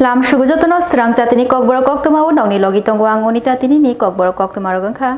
Lam Shugujatono Swrangchati ni Kokborok Koktwma Nongni Logi Tongo ang Onita Tini ni Kokborok Koktwma Rogangkha.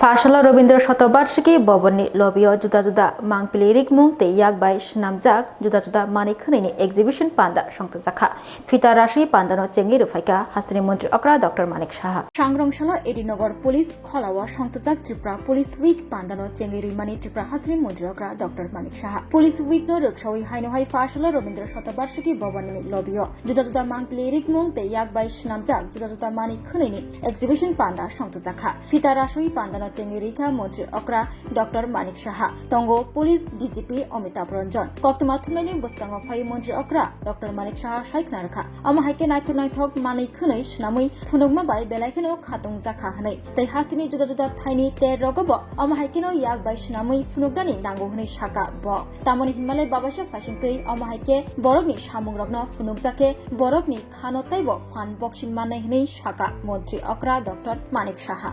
Fashala Robindra Shatobarshiki Boboni Lobio Juda Juda Mangpili Rigmung Te Yakbai Shnamjak Juda Juda Manikhani Exhibition Panda Shongtazakha Fita Rashi Pandano Chengi Rufaika Hastini Montri Okra Dr. Manik Shaha Shangrongshalo Edinogor Police Kholawa Shongtazak Tripura Police Week Pandano Chengi Rimani Tripura Hastini Montri Okra Dr. Manik Shaha Police Week no Rukshawi Haino Hai Fashala Robindra Shatobarshiki Boboni Lobio Juda Juda Mangpili Rigmung Te Yakbai Shnamjak Juda Juda Manikhani Exhibition Panda Shongtazakha Fita Rashi Pandano Cengirika Montri Okra Dr. Manik Shaha Tongo Police DGP Amitabh Ranjan Koktwma Thumnaini Bustango Phai Montri Okra Dr. Manik Shaha Shaikna Rakha Ama Haike Naithok Naithok Manik Khunai Shnamui Phunukma Bai Belaikeno Khatung Jakha Hanai Tai Hastini Juda Juda Thaini Te Rogobo Ama Haikeno Yak Bai Shnamui Phunukdani Nango Hunai Shaka Bo Tamoni Himalay Babasha Fashion Kai Ama Haike Borokni Shamung Rogno Phunuk Jake Borokni Khano Taibo Fan Boxing Manai Hunai Shaka Montri Okra Dr. Manik Shaha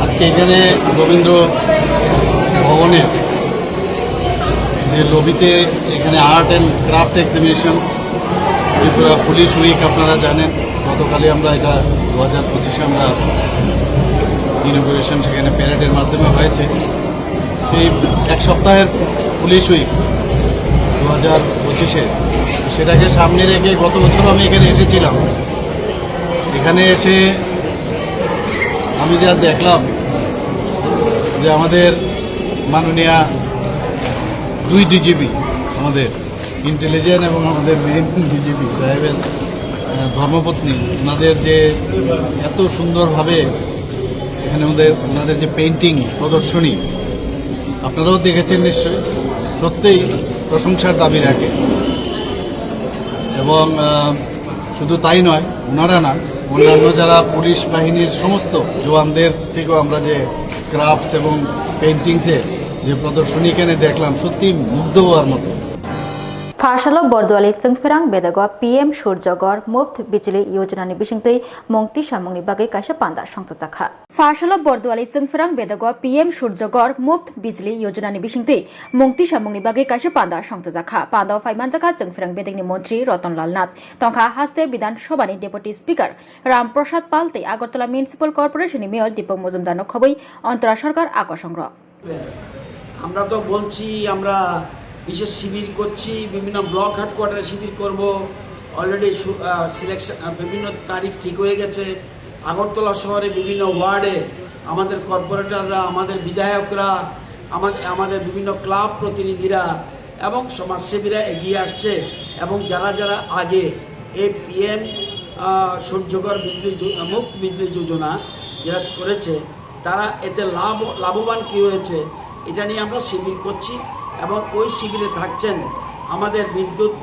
আজকে এখানে রবীন্দ্র ভবনের যে লবিতে এখানে art and craft exhibition police week আপনারা জানেন গতকালই আমরা এটা 2025-এ আমরা ইনগুরেশন সেখানে প্যারেডের মাধ্যমে হয়েছে সেই এক সপ্তাহের পুলিশ উইক 2025-এ সেটাকে সামনে রেখে গত বছর আমি এখানে এসেছিলাম এখানে এসে আমি যা দেখলাম যে আমাদের মাননীয় দুই ডিজিপি আমাদের ইন্টেলিজেন্স এবং আমাদের মেইন ডিজিপি সাহেবের ধর্মপত্নী ওনাদের যে এত সুন্দরভাবে এখানে ওনাদের যে পেইন্টিং প্রদর্শনী আপনারাও দেখেছেন নিশ্চয়ই সত্যিই প্রশংসার দাবি রাখে এবং শুধু তাই নয় ওনারা না অন্যান্য যারা পুলিশ বাহিনীর সমস্ত জওয়ানদের থেকেও আমরা যে ক্রাফটস এবং পেইন্টিংসের যে প্রদর্শনী এখানে দেখলাম সত্যি মুগ্ধ হওয়ার মতো Fashala Bordwali Tsungfirang Bedago PM Surjagor Muft Bijli Yojana ni Bishingtei Mongti Shamungni Bagai Kaisha Panda Shongtazakha Fashala Bordwali Tsungfirang Bedago PM Surjagor Muft Bijli Yojana ni Bishingtei Mongti Shamungni Bagai Kaisha Panda Shongtazakha Panda Faimanjaka Tsungfirang Bedegni Montri Ratanlal Nath Tongkha Haste Bidan Sobhani Deputy Speaker Ram Prasad Palte Agartala Municipal Corporation ni Mayor Deepak Mojumdar Khoboi Antara Sarkar Akosongro আমরা তো বলছি আমরা বিশেষ শিবির করছি বিভিন্ন block হেডকোয়ার্টারে শিবির করব already selection বিভিন্ন তারিখ ঠিক হয়ে গেছে আগরতলা শহরে বিভিন্ন ওয়ার্ডে আমাদের কর্পোরেটররা আমাদের বিধায়করা আমাদের বিভিন্ন ক্লাব প্রতিনিধিরা এবং সমাজসেবীরা এগিয়ে আসছে এবং যারা যারা আগে এই পিএম সূর্যঘর মুফত বিজলি যোজনা যারা করেছে তারা এতে লাভবান কী হয়েছে এটা নিয়ে আমরা শিবির করছি এবং ওই শিবিরে থাকছেন আমাদের বিদ্যুৎ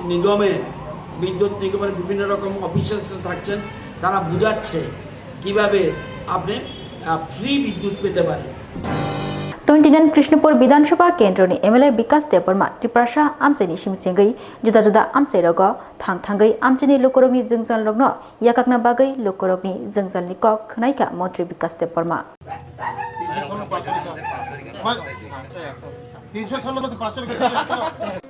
নিগমের বিভিন্ন রকম অফিসার্সরা থাকছেন তারা বুঝাচ্ছে কিভাবে আপনি ফ্রি বিদ্যুৎ পেতে পারেন 29 Krishnapur Bidhanasabha Kendroni MLA Bikas Deparma Triprasha Amcheni Shimchengai Juda Juda Amcherogo Thangthangai Amcheni Lokorokni Jengzal Rogno Yakakna Bagai Lokorokni Jengzal ni Kok Khnaika Montri Bikas Deparma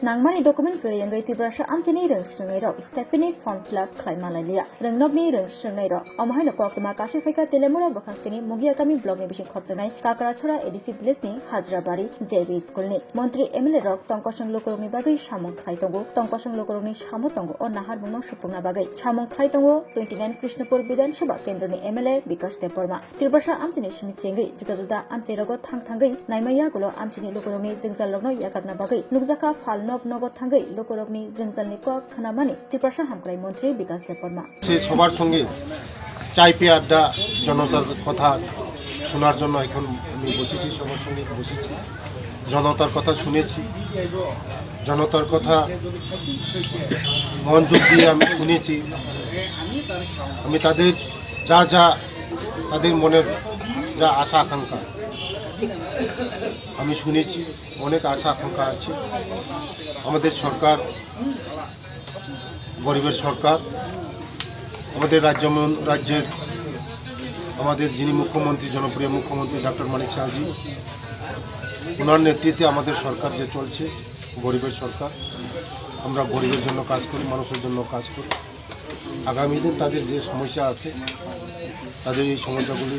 Nangmani document keryangai Triprasha Amcheni Rengshngai Ro Stepini form fill up Khlaimalia Rengnogni Rengshngai Ro Amhaino Koktwma Kashifika Telemura Bakhastini Mugiakami blog ni Bishing Khotjangai Kakarachora ADC Village ni Hajrabari JB School ni Montri MLA Rok Tongkosong Lokorokni Bagai Samung Khlaitongo Tongkosong Lokorokni Samotongo or Nahar Bumong Supungna Bagai Samung Khlaitongo 29 Krishnapur Bidhanasabha Kendroni MLA Bikas Deparma Triprasha Amcheni Shimchengai Juda Juda Amcherogo Thangthangai Naimaya Gulo Amcheni Lokorokni Jengzal Rogno Yakakna Bagai Nukjaka Falnog Nogo Thangai Lokorokni Jengzal ni Kok Khanamani Triprasha Hamkrai Montri Bikas Deparma সবার সঙ্গে চাই pay আড্ডা জনতার কথা শোনার জন্য এখন আমি বসেছি সবার সঙ্গে বসেছি জনতার কথা শুনেছি জনতার কথা মনোযোগ দিয়ে আমি শুনেছি আমি তাদের যা তাদের মনের যা আশা আকাঙ্ক্ষা আমি শুনেছি অনেক আশা আকাঙ্ক্ষা আছে আমাদের সরকার গরিবের সরকার আমাদের রাজ্যের আমাদের যিনি মুখ্যমন্ত্রী জনপ্রিয় মুখ্যমন্ত্রী ডক্টর মানিক শাহজি ওনার নেতৃত্বে আমাদের সরকার যে চলছে গরিবের সরকার আমরা গরিবের জন্য কাজ করি, মানুষের জন্য কাজ করি। আগামী দিন তাদের যে সমস্যা আছে তাদের এই সমস্যাগুলি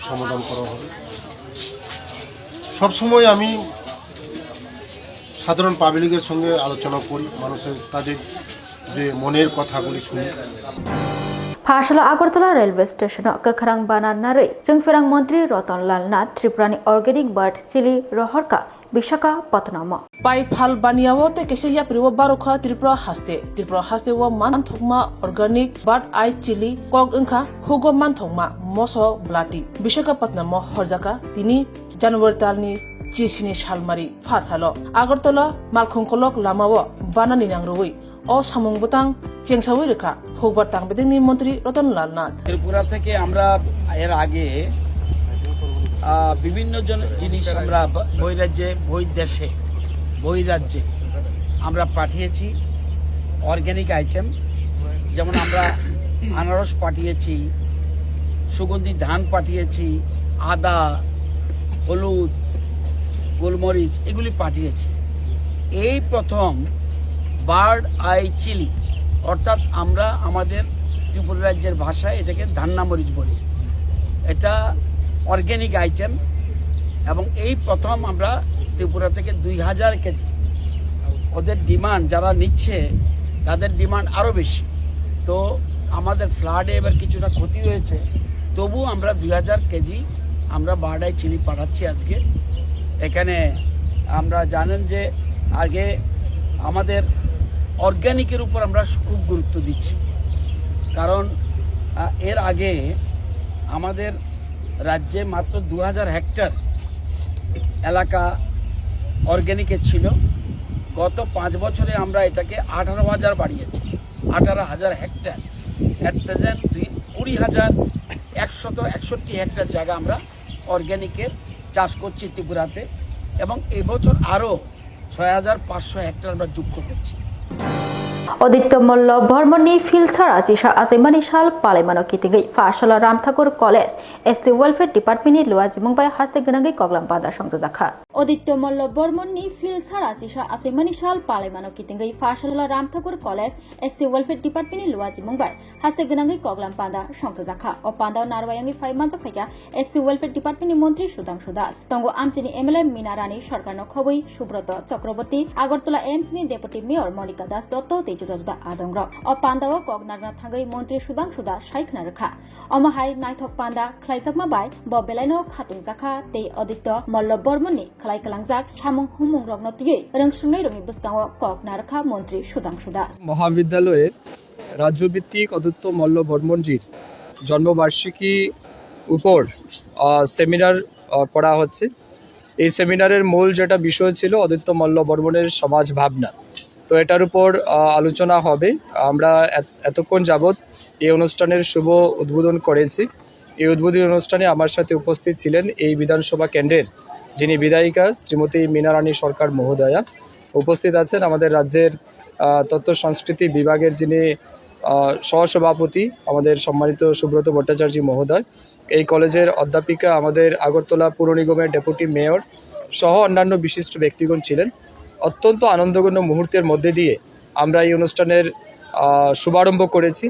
সমাধান করা হবে। সবসময় আমি সাধারণ পাবলিকের সঙ্গে আলোচনা করি, মানুষের তাদের যে মনের কথাগুলি শুনি। Phasala Agartala railway station Kakharang Bananare Jungferang Mantri Rotonlal Nath Triprani organic bird chili rohorka Bishaka Patnama Pai phal baniawote keseya priwo barokha Tripura haste wo manthokma organic bird eye chili kok engkha hugo manthokma moso blati Visakhapatnam horjaka tini January talni chisini shalmari phasalo Agartala malkhongkolok lamawo banani nangroi o samung butang চেংসাউই রেখা হোকবার তাংবেদিনী মন্ত্রী রতনলাল নাথ। ত্রিপুরা থেকে আমরা এর আগে বিভিন্ন জিনিস আমরা বহিরাজ্যে বহিরাজ্যে আমরা পাঠিয়েছি অর্গানিক আইটেম, যেমন আমরা আনারস পাঠিয়েছি, সুগন্ধি ধান পাঠিয়েছি, আদা, হলুদ, গোলমরিচ এগুলি পাঠিয়েছি। এই প্রথম বার্ড আই চিলি, অর্থাৎ আমরা আমাদের ত্রিপুরা রাজ্যের ভাষায় এটাকে ধান্না মরিচ বলি। এটা অর্গ্যানিক আইটেম এবং এই প্রথম আমরা ত্রিপুরা থেকে 2000 কেজি। ওদের ডিমান্ড যারা নিচ্ছে তাদের ডিমান্ড আরও বেশি। তো আমাদের ফ্লাডে এবার কিছুটা ক্ষতি হয়েছে, তবু আমরা 2000 কেজি আমরা বার্ড আই চিলি পাঠাচ্ছি আজকে। এখানে আমরা জানেন যে আগে আমাদের অর্গ্যানিকের উপর আমরা খুব গুরুত্ব দিচ্ছি, কারণ এর আগে আমাদের রাজ্যে মাত্র 2000 হেক্টর এলাকা অর্গ্যানিকের ছিল। গত 5 বছরে আমরা এটাকে 18,000 বাড়িয়েছি, 18,000 হেক্টর। অ্যাট প্রেজেন্ট 20,161 হেক্টর জায়গা আমরা অর্গ্যানিকের চাষ করছি ত্রিপুরাতে, এবং এবছর আরও 6,500 হেক্টর আমরা যুক্ত করছি। Aditya Malla Bharmani Filsara Jisha Asimani Shal Palemano Kitingi Phasala Ramthakur College SC Welfare Department Luazimung by Haste Ganagi Koglam Pada Shangzakha Aditya Malla Bharmani Filsara Jisha Asimani Shal Palemano Kitingi Phasala Ramthakur College SC Welfare Department Luazimung by Haste Ganagi Koglam Pada Shangzakha O Panda Narwayangi 5 months of Fika SC Welfare Department Montri Shudang Shudas Tongo Amchini MLA Minarani Sharkano Khobui Subroto Chakraborty Agartala AIMS Deputy Mayor Monica Das Dotto Juda Adongra O Pandawa Kognarna Tangai Montri Shudang Shuda Shaikna Rakha Omahai Naithok Panda Klaizakma Bai Bobelano Khatung Zakha Te Aditya Malla Bharmani Klai Kalangjak Chamung Humung Rognoti Rangsungai Romi Bustango Kognarkha Montri Shudang Shuda মহাবিদ্যালয়ের রাজ্যভিত্তিক অদ্বিত্য মল্ল বর্মনজির জন্মবার্ষিকী উপর seminar করা হচ্ছে। এই সেমিনারের মূল যেটা বিষয় ছিল অদ্বিত্য মল্ল বর্মনের সমাজ ভাবনা, তো এটার উপর আলোচনা হবে। আমরা এতক্ষণ যাবৎ এই অনুষ্ঠানের শুভ উদ্বোধন করেছি। এই উদ্বোধনী অনুষ্ঠানে আমার সাথে উপস্থিত ছিলেন এই বিধানসভা কেন্দ্রের যিনি বিধায়িকা শ্রীমতী মীনারানী সরকার মহোদয়া, উপস্থিত আছেন আমাদের রাজ্যের তথ্য সংস্কৃতি বিভাগের যিনি সহসভাপতি আমাদের সম্মানিত সুব্রত ভট্টাচার্য মহোদয়, এই কলেজের অধ্যাপিকা, আমাদের আগরতলা পুর নিগমের ডেপুটি মেয়র সহ অন্যান্য বিশিষ্ট ব্যক্তিগণ ছিলেন। অত্যন্ত আনন্দঘন মুহূর্তের মধ্যে দিয়ে আমরা এই অনুষ্ঠানের শুভারম্ভ করেছি।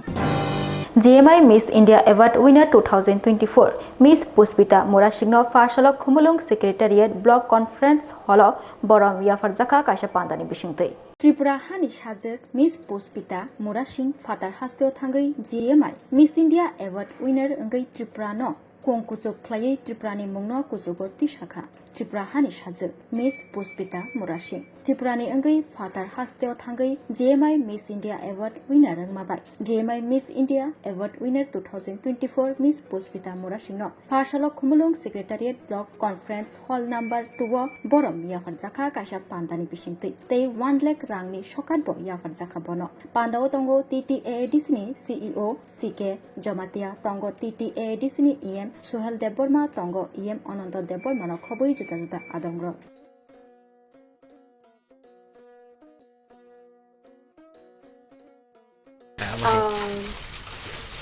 GMI Miss India Award winner 2024 Miss Puspita Murashingno Phasala Khumulung Secretariat Block Conference Hall Borom Yafarzaka Kasha Pandani Bishingtei Tripura Hani Shajak Miss Puspita Murashing Fatar Hasteo Thangai GMI Miss India Award winner Ngai Tripura no Kongkusuk Klai Tripurani Mungno Kusugo Tishaka Tripura Hani Shajak Miss Puspita Murashing Tripurani Ngai Fatar Hasteo Thangai GMI Miss India Award winner Ngmabai GMI Miss India Award winner 2024 Miss Puspita Murashing no Phasala Khumulung Secretariat Block Conference Hall number 2 Borom Yafarzaka Kasha Pandani Bishingtei Tei 1 lakh rangni Shokatbo Yafarzaka Bono Pandao Tongo TTADC ni CEO CK Jamatia Tongo TTADC ni EM Sohel Deborma Tongo EM Ananda Deborma no Khoboi Juta Juta Adongro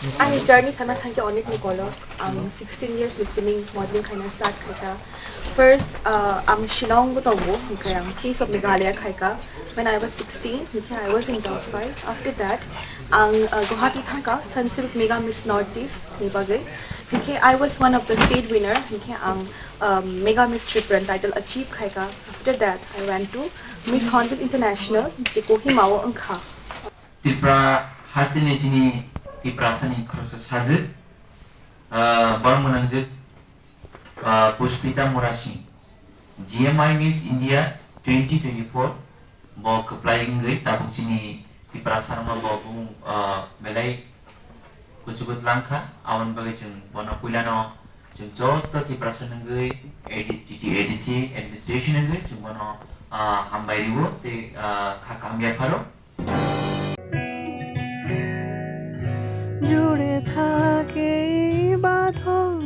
Ang journey sana thank you onik ni Kolok. 16 years listening modeling kind of start kaya. First, ang Shillong Gutobo, kaya ang Face of Meghalaya kaya. When I was 16, I was in top 5. After that, ang Guwahati Thangka, Sunsilk Mega Miss Northeast, Nibagay. I was one of the state winner. Ang Mega Miss Tripran title achieved kaya. After that, I went to Miss Hornbill International, Kohimao ang Kha. Tipra hasilnya jini tipra seni kerja saja. Baru menanjut Puspita Murashi. GMI Miss India 2024. Bawa applying gay tabuk jini tipra sarma bawa belai kucugut langka awan bagai jeng wana pulano jeng jauh tipra sana gay edisi administration gay jeng wana hambai riwo te kakambiya paro. জুড়ে থাকে বাঁধন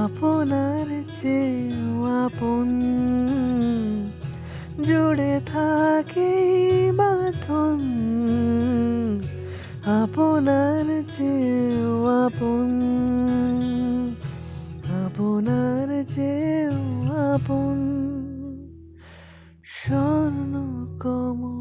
আপনার চেয়েও আপন জুড়ে থাকে বাঁধন আপনার চেয়েও আপন আপনার চেয়েও আপন স্বর্ণ কমল।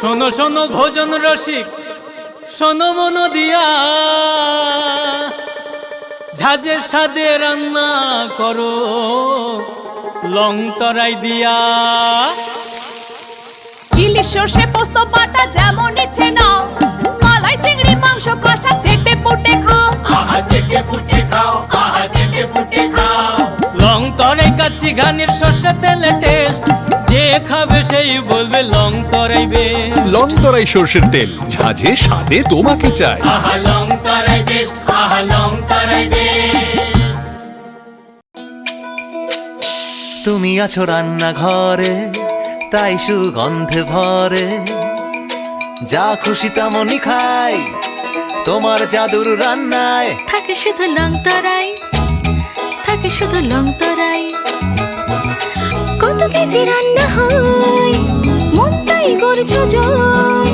শোনো শোনো ভোজন রসিক শোনো মন দিয়া ঝাঁঝের স্বাদে রান্না করো লং তরাই দিয়া ইলিশ সর্ষে পোস্ত বাটা যেমন ইচ্ছে নাও মালাই চিংড়ি মাংস কষা চেটে পুটে খাও আহা চেটে পুটে খাও আহা চেটে পুটে খাও লং তরাই কাচ্চি ঘানির সর্ষে তেলে টেস্ট যে খাবে সেই বলবে লং তরাই বেশ লং তরাই সর্ষের তেল ঝাঁঝে স্বাদে তোমাকে চাই আহা লং তরাই বেশ আহা লং তরাই বেশ। তুমি আছো রান্না ঘরে তাই সুগন্ধে ভরে যা খুশি তেমনই খাই তোমার জাদুর রান্নায় থাকে শুধু লং তরাই থাকে শুধু লং তরাই কত কেজি রান্না হয় মন তাই করছো জয়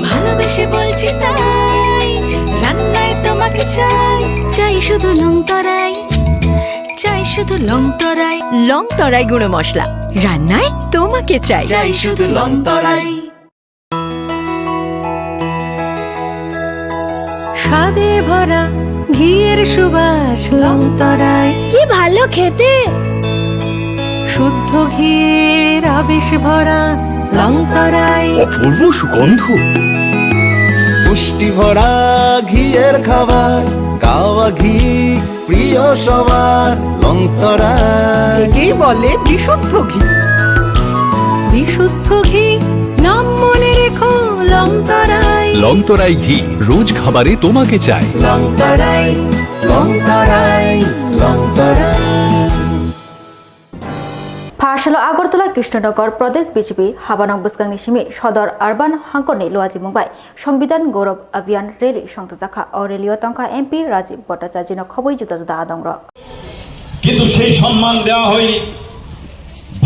ভালোবেসে বলছি তাই রান্নায় তোমাকে চাই চাই শুধু লং তরাই চাই শুধু লং তরাই গুঁড়ো মশলা রান্নায় তোমাকে চাই চাই শুধু লং তরাই। স্বাদে ভরা ঘিয়ের সুবাস লং তরাই কি ভালো খেতে শুদ্ধ ঘিয়ের আবেশ ভরা লং তরাই অপূর্ব সুগন্ধ পুষ্টি ভরা ঘিয়ের খাবার গাওয়া ঘি প্রিয় সবার লং তরাই একেই বলে বিশুদ্ধ ঘি বিশুদ্ধ ঘি নাম মনে রেখো লং তরাই লং তরাই ঘি রোজ খাবারে তোমাকে চাই লং তরাই লং তরাই লং তরাই। ফাশালো আগরতলা কৃষ্ণনগর প্রদেশ বিজেপি হাবানং বসকাংনি সিমি সদর আরবান হাঙ্কনি লোয়াজি মুম্বাই সংবিধান গৌরব অভিযান রেলি সংতজাখা ও রেলিও তংকা এমপি রাজীব ভট্টাচার্য খবই জুদা জুদা আদংর কিন্তু সেই সম্মান দেওয়া হয়নি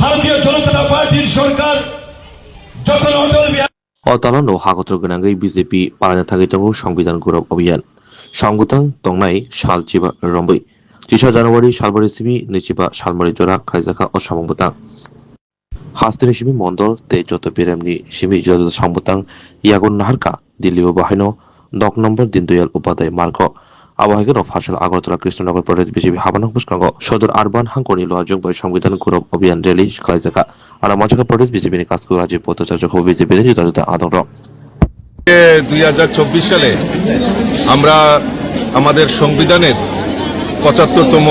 ভারতীয় জনতা পার্টির সরকার যখন অতালানো হাগত গোনাঙ্গै বিজেপি পালানা থাকি সংবিধান গৌরব অভিযান সংগঠন তংনাই সাল চিবা রম্বই 3 জানুয়ারি সালবারি সিমি নিচিবা সালমারি জরা খাইজাখা অসামংবতা হাস্তিনি সিমি মন্ডল তে যত বিরামনি সিমি যত সংবুতাং ইয়াগুন নাহারকা দিল্লি ও বাহিনো 10 নম্বর দীনদয়াল উপাধ্যায় মার্গ আবহাওয়া ফাসল আগরতলা কৃষ্ণনগর প্রদেশ বিজেপি হাবানক বুসকাঙ্গ সদর আরবান হাঙ্কনি লজং বই সংবিধান গৌরব অভিযান র্যালি খালাইজাকা আর মজাকা প্রদেশ বিজেপি কাজকু রাজ্য পথচার্য বিজেপি জুতা জুতা আদর 2024 সালে আমরা আমাদের সংবিধানের 75তম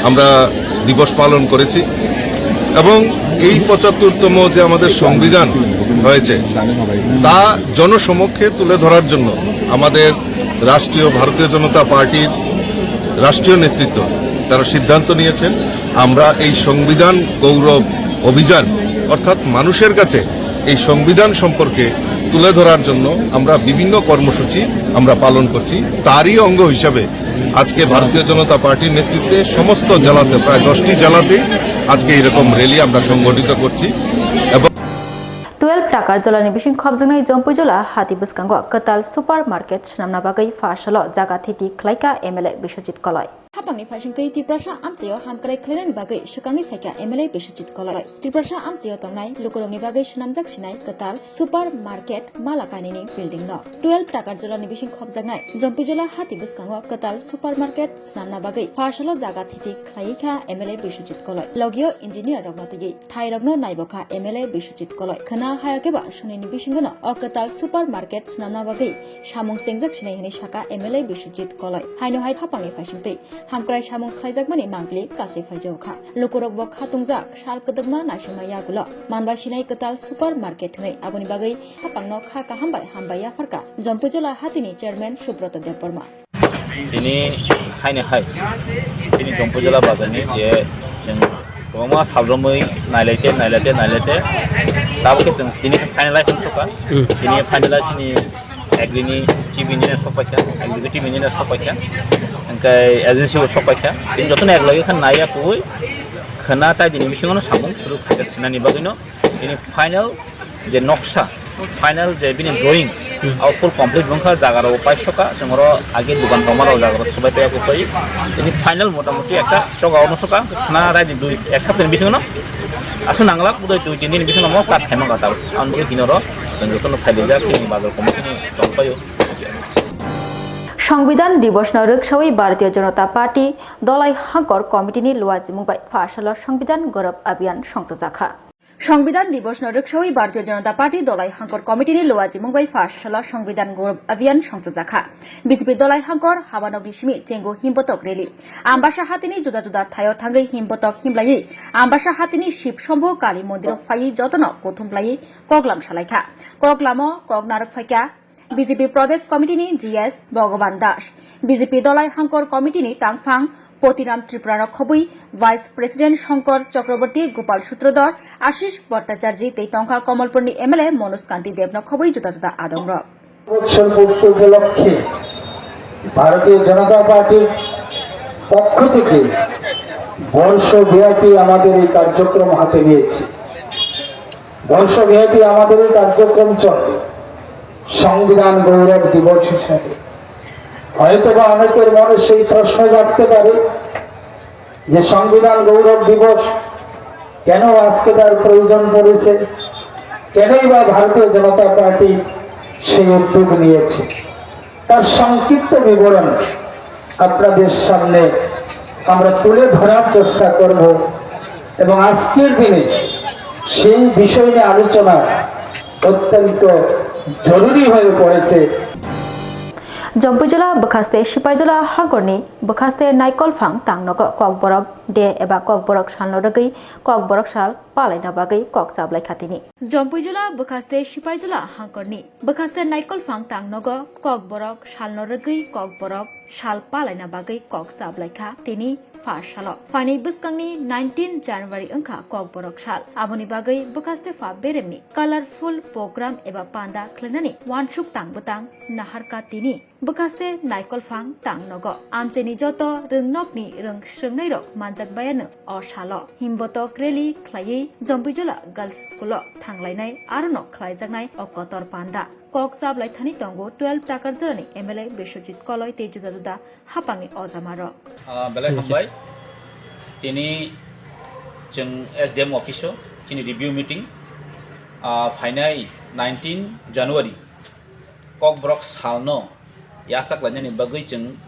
আমরা দিবস পালন করেছি এবং এই 75তম যে আমাদের সংবিধান হয়েছে তা জনসমক্ষে তুলে ধরার জন্য আমাদের রাষ্ট্রীয় ভারতীয় জনতা পার্টির রাষ্ট্রীয় নেতৃত্ব তারা সিদ্ধান্ত নিয়েছেন আমরা এই সংবিধান গৌরব অভিযান অর্থাৎ মানুষের কাছে এই সংবিধান সম্পর্কে তুলে ধরার জন্য আমরা বিভিন্ন কর্মসূচি আমরা পালন করছি তারই অঙ্গ হিসাবে আজকে ভারতীয় জনতা পার্টির নেতৃত্বে সমস্ত জেলাতে প্রায় 10টি জেলাতে আজকে এরকম র্যালি আমরা সংগঠিত করছি এবং 12 টাকার জলানি বিশিং খবজংনাই জম্পুই জলা হাতি বুসকাঙ্গ কতাল সুপার মার্কেট নামনা বাগৈ ফাশাল জাगा थिति खलाइका एमएलए बिश्वजित कलय हापांनि फाइसिंकै त्रिपुरा आमचेयाव हामक्राय खलायनायनि बागै सकांनि फाइका एमएलए बिश्वजित कलय त्रिपुरा आमचेयाव तंनाय लुकुरंनि बागै सुनामजाक सिनाय कताल सुपार मार्केट मालाकानिनि बिल्डिं न 12 टाकार जलानि बिसिं खबजानाय जम्पुई जला हाति बुसकांग कताल सुपार मार्केट नामना बागै फाशल जागा थिति खलाइका एमएलए बिश्वजित कलय लगियो इंजिनियर रगनतिगै थाइ रगनो नायबखा एमएलए बिश्वजित कलय खना हायाकेबा सुनिनि बिसिंगनो अकताल सुपार मार्केट नामना बागै सामुं चेंजाक सिनाय हनि साका एमएलए बिश्वजित कलय हाइनो हाइ हापांनि फाइसिंकै हामक्राय सामुं खायजाकमानि मांगलि कासै फाइजौखा लुकुरक बक खातुंजाक साल कदगमा नासिमा यागुल मानबा सिनाय कताल सुपार मार्केट नै आबनि बागै हापांनो खाका हामबाय याफारका जम्पुजला हातिनि चेयारमैन सुब्रत देवबर्मा दिनै हाइनो हाइ दिनै जम्पुजला बाजारनि जे जों गोबां साब्रमै नायलायते दाबो जों दिनै फाइनालाइज सका दिनै फाइनालाइजनि एग्रिनि चिफ इन्जिनियर सपाइखा एक्जिकिउटिभ इन्जिनियर सपाइखा ओमफ्राय एजेन्सिबो सपाइखा दिनै जतन एकलागै खान नाया कुइ खाना ताइ दिनै बिसिङावनो सामुं सुरु खायगा सिनानि बागैनो दिनै फाइनाल जे नक्सा फाइनाल जे बिनि ड्रयिं आव फुल कमप्लिट बंखा जागाराव पाइसका जोंरो आगे दुकान दमाराव जागाराव सबाय पाया कुइ दिनै फाइनाल मोटामुटी একটা जगावनो सका खाना रायदि दुइ एक सप्ताहनि बिसिङावनो आसु नांगला कुदै दुइ तिन दिन बिसिङाव म काट खायमा गाताव आं बे दिनरो जों जतन फाइलिजा जोंनि बाजार कमिटिनि दंपायो সংবিধান দিবস রুকসাওই ভারতীয় জনতা পার্টি দলাই হাঙ্কর কমিটিনি লুয়াজিমুবাই ফাশাল সংবিধান গৌরব অভিযান সংযোজাখা সংবিধান দিবস রুকসাওই ভারতীয় জনতা পার্টি দলাই হাঙ্কর কমিটিনি লুয়াজিমুবাই ফাশাল সংবিধান গৌরব অভিযান সংযোজাখা বিজেপি দলাই হাঙ্কর হাবানগনি সিমি চেঙ্গু হিমবতক রেলি আম্বাসা হাতিনি জুদা জুদা থায় থাঙ্গৈ হিমবতক হিমলাই আম্বাসা হাতিনি শিবশম্ভু কালী মন্দির ফাই যতন কথুমলাই কগলাম সালাইখা কগলাম কগনারক ফাইকা বিজেপি প্রদেশ কমিটিনি জিএস ভগবান দাস বিজেপি দলাই হাঙ্কর কমিটিনি তাংফাং পতিরাম ত্রিপুরা খবুই ভাইস প্রেসিডেন্ট শঙ্কর চক্রবর্তী গোপাল সূত্রধর আশিস ভট্টাচার্য তেই টঙ্কা কমলপুরনি এমএলএ মনোজ কান্তি দেবন খবুই জুতা জুতা আদমর উপলক্ষে ভারতীয় জনতা পার্টির পক্ষ থেকে বর্ষব্যাপী আমাদের এই কার্যক্রম হাতে নিয়েছি বর্ষব্যাপী আমাদের এই কার্যক্রম চলে সংবিধান গৌরব দিবস হিসাবে হয়তোবা অনেকের মনে সেই প্রশ্ন জাগতে পারে যে সংবিধান গৌরব দিবস কেন আজকে তার প্রয়োজন পড়েছে কেনই বা ভারতীয় জনতা পার্টি সেই উদ্যোগ নিয়েছে তার সংক্ষিপ্ত বিবরণ আপনাদের সামনে আমরা তুলে ধরার চেষ্টা করব এবং আজকের দিনে সেই বিষয় নিয়ে আলোচনা অত্যন্ত জরুরি হয়ে পড়েছে जम्पुई जिला बखास्ते सिपाई जिला हागरनि बखास्ते नाइकल फां तांनग ककबरक डे एबा ककबरक सालनो रगै ककबरक साल पालायना बागै कक चाबलाय खातिनि जम्पुई जिला बखास्ते सिपाई जिला हागरनि बखास्ते नाइकल फां तांनग ककबरक सालनो रगै ककबरक साल पालायना बागै कक चाबलाय खा तिनि फाशाल फानि बुसकांनि 19 जानुवारि अंखा ककबरक साल आबनि बागै बखास्ते फा बेरेमनि कालारफुल प्रोग्राम एबा पान्दा खलनानि वानसुक तांबतां नाहारका तिनि बखास्ते नाइकल फां तांनग आमचेनि जत रोंनकनि रोंस्रोंनाय रक मानजाक बायानो असाल हिमबतक रेलि खलायै जम्पुई जिला गार्लस स्कुल थांलायनाय आरो न खलायजानाय अकतर पान्दा कक चाबलाय थानि तंगो 12 टाकार जरानि एमएलए बिश्वजित कलय ते जुदा जुदा हापांनि अजामार बेलाय हामबाय दिनै जों एसडिएम अफिसाव chini review meeting final 19 January Kokborok salno yasak lanya ni bagui cheng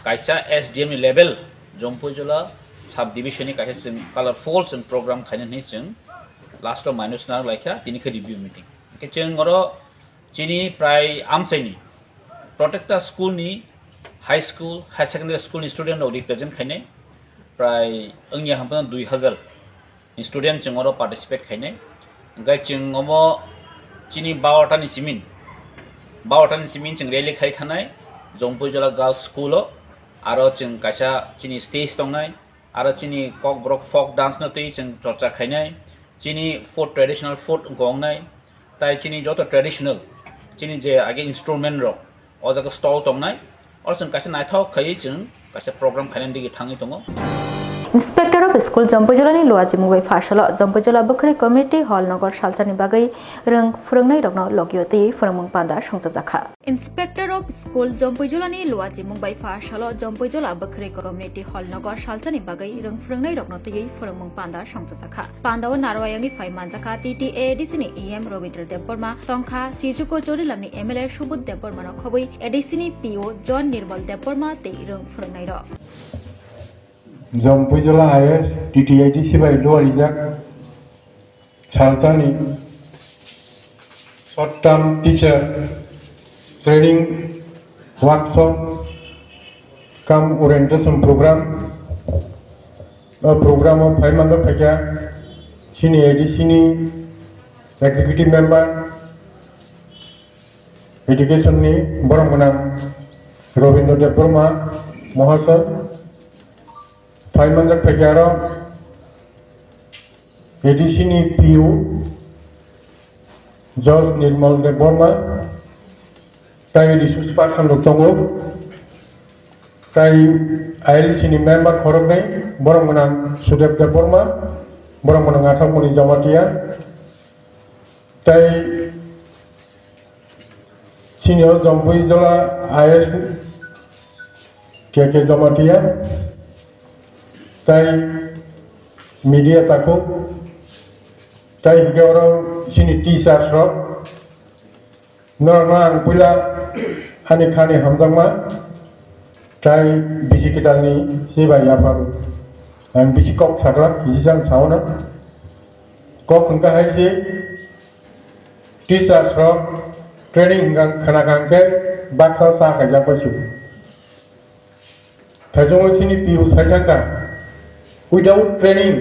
kaisa SDM level Jompojala subdivision ni kaisa cheng colorful cheng program khaina ni cheng last of minus na laikha tini kha review meeting ke cheng ngoro chini prai amchaini protecta school ni high school high secondary school ni student ro represent khaine prai angya hampana 2000 ni student cheng ro participate khaine gai cheng omo chini 12 ta ni simin 12 ta ni simin cheng rally khai khanai Jompojala girls school o aro cheng kaisa chini stage tongnai aro chini Kokborok folk dance na tei cheng chorcha khainai chini food traditional food gongnai tai chini joto traditional chini je age instrument ro o jaga stall tongnai or cheng kaisa naithok khai cheng kaisa program khainan digi thangi tongo Inspector of School Jompojala ni luaji mungbai phasalo Jompojala Bukhari Community Hall Nogor Salchani bagai reng phurungnai rokno logioti phurungmung panda songjakha Inspector of School Jompojala ni luaji mungbai phasalo Jompojala Bukhari Community Hall Nogor Salchani bagai reng phurungnai rokno tei phurungmung panda songjakha pandawa narwayangi phai manjaka TTA edisini EM Robiter Deborma tongkha Chijuko Chorilamni MLA Subud Deborma no khobui edisini PO John Nirmal Deborma tei reng phurungnai ro Jompojala IS TTITC by Dorijak Saltani short term teacher training workshop come orientation program a program of 500 Pekya Sini Edisini executive member education ni Borongmanang Robindra Deborma Mohasar 500 Pekara edisini PU George Nirmal Deborma tai resource person tongo tai ILCini member khorognai borongmanang Sudev Deborma borongmanang Athapuni Jamatia tai senior Jompojala IS KK Jamatia tai media tako tai goro sini teacher ro normal pula hani khani hamjangma tai bisi kitalni seba yaparu an bisi kok chakla hisang sauna kok khunka haise teacher ro training gang khana gangke baksa sa khaja pasu thajong sini piu sajanga without training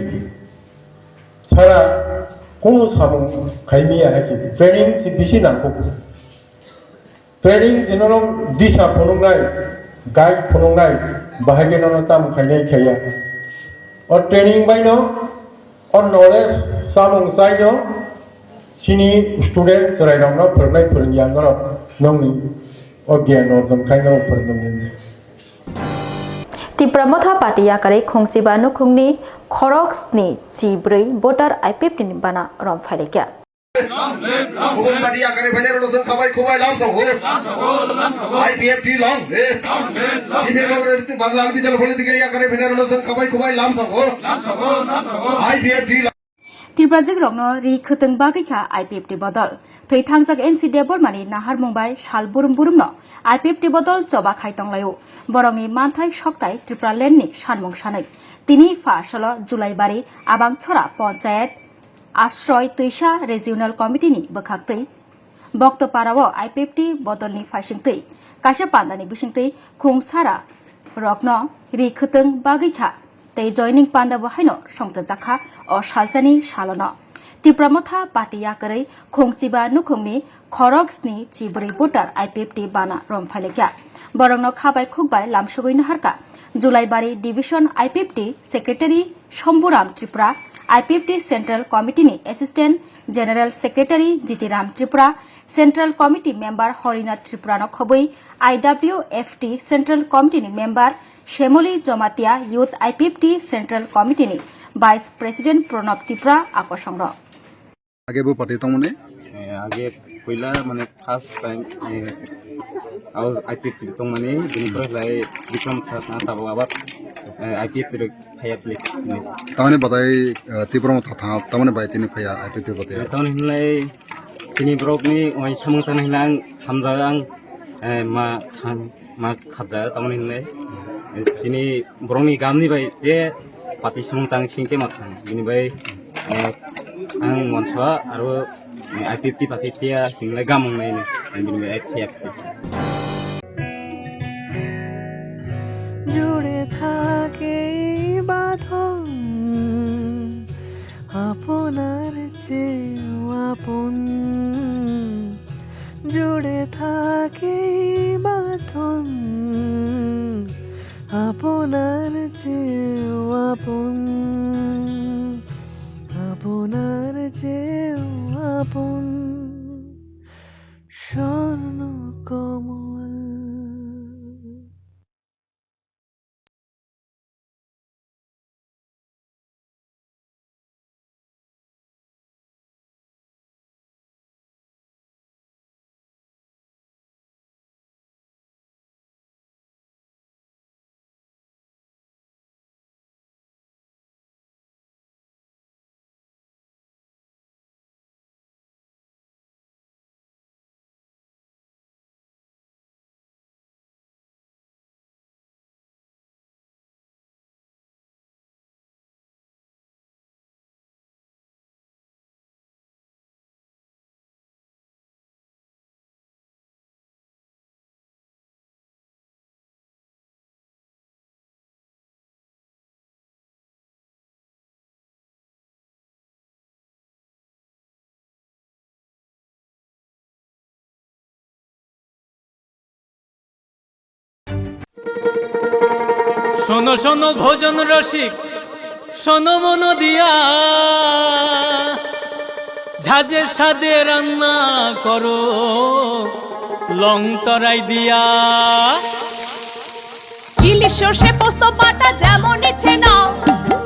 ছাড়া কোনো সামং খাইমিয়া হাসি training C বেশি নাংগौ training যেন দিশা ফোনংनाय guide ফোনংनाय बाहायगेन ताम खाइनाय खाया और training बायनो और नॉलेज सामं साइनो सिनि स्टूडेंट जरायनावनो फोरोंनाय फोरोंगियानो नंनि अज्ञान अर्जन खाइनो फोरोंनाय Tipramotha Party yakare khongchiba nukhungni khoroksni chibrei voter IPP ni bana rom phailekya Hukum tadi akan benar urusan kabai kubai langsung IPF di long ini kalau itu banglang di dalam politik ini akan benar urusan kabai kubai langsung IPF di Tirprajik rokno ri khuteng bagikha IPF ti bodol thei thangjak NC Debormani nahar mumbai sal burum burumno IPF ti bodol choba khaitonglayo borongni manthai soktai Tripura Landni sanmung sanai tini fasalo Julai bari abang chora panchayat Ashroy Tuisha Regional Committee ni bokhaktei bokto parao IPF ti bodolni faisingtei kaisa pandani bisingtei khungsara rokno ri khuteng bagikha tei joining panda bahaino songtajakha o salchani salono Tipramotha Party yakare khongchiba nukhungni khoroksni chibrei voter IPF ti bana rom phailekya borongno khabai khukbai lamsugoi naharka Julai bari division IPF ti secretary Shomburam Tripura IPF ti Central Committee ni Assistant General Secretary Jitiram Tripura Central Committee member Horinath Tripura no khoboi IWFT Central Committee ni member Shemoli Jomatia Youth IPFT Central Committee ni Vice President Pranab Tripura akosongro आगे वो पढ़े तो मैंने आगे पहला मैंने first time और IPP तो मैंने दिन पर लाए विक्रम था तब आवाज IPF faya plek tamane badai tiprong tha tamane bai tini faya IPF badai tamane hinlai sini brok ni oi samung tan hilang hamza ang ma khadja tamane hinlai sini brong ni gamni bai je pati samung tang singke ma thang bini bai ang monsoa aro IPF pati tia hinlai gamung nai ni bini bai IPF জুড়ে থাকে বাঁধন আপনার চেয়েও আপন জুড়ে থাকে বাঁধন আপনার চেয়েও আপন আপনার চেয়েও আপন স্বর্ণ কমল শোনো শোনো ভোজন রসিক শোনো মন দিয়া ঝাঁঝের স্বাদে রান্না করো লং তরাই দিয়া ইলিশ সর্ষে পোস্ত বাটা যেমন ইচ্ছে নাও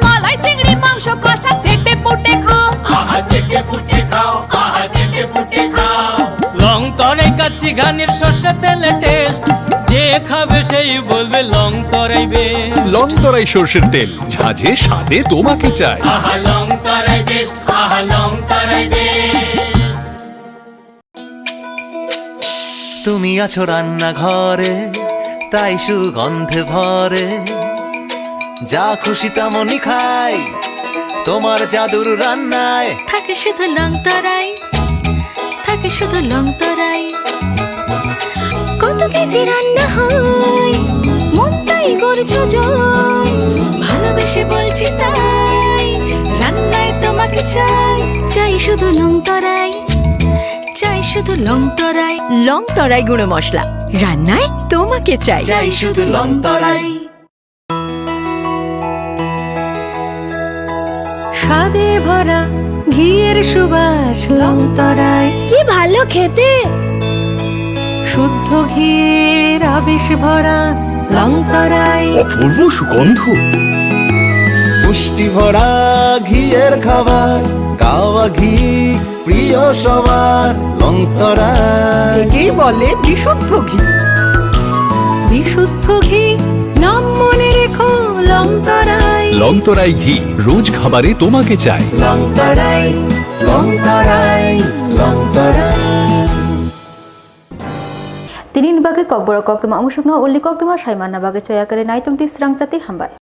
মালাই চিংড়ি মাংস কষা চেটে পুটে খাও আহা চেটে পুটে খাও আহা চেটে পুটে খাও লং তরাই কাচ্চি ঘানির সর্ষে তেলে টেস্ট যে খাবে সেই বলবে লং তরাই বেশ লং তরাই সর্ষের তেল ঝাঁঝে স্বাদে তোমাকে চাই আহা লং তরাই বেশ আহা লং তরাই বেশ তুমি আছো রান্না ঘরে তাই সুগন্ধে ভরে যা খুশি তেমনই খাই তোমার জাদুর রান্নায় থাকে শুধু লং তরাই থাকে শুধু লং তরাই কত কেজি রান্না হয় মন তাই করছো জয় ভালোবেসে বলছি তাই রান্নায় তোমাকে চাই চাই শুধু লং তরাই চাই শুধু লং তরাই লং তরাই গুঁড়ো মশলা রান্নায় তোমাকে চাই চাই শুধু লং তরাই স্বাদে ভরা ঘিয়ের সুবাস লং তরাই কি ভালো খেতে শুদ্ধ ঘিয়ের আবেশ ভরা লং তরাই অপূর্ব সুগন্ধ পুষ্টি ভরা ঘিয়ের খাবার গাওয়া ঘি প্রিয় সবার লং তরাই একেই বলে বিশুদ্ধ ঘি বিশুদ্ধ ঘি নাম মনে রেখো লং তরাই লং তরাই ঘি রোজ খাবারে তোমাকে চাই লং তরাই লং তরাই লং তরাই Tinin bagi Kokborok Koktwma amusukno uli Koktwma saimana bagi coyakare naitung di Swrangchati hambai.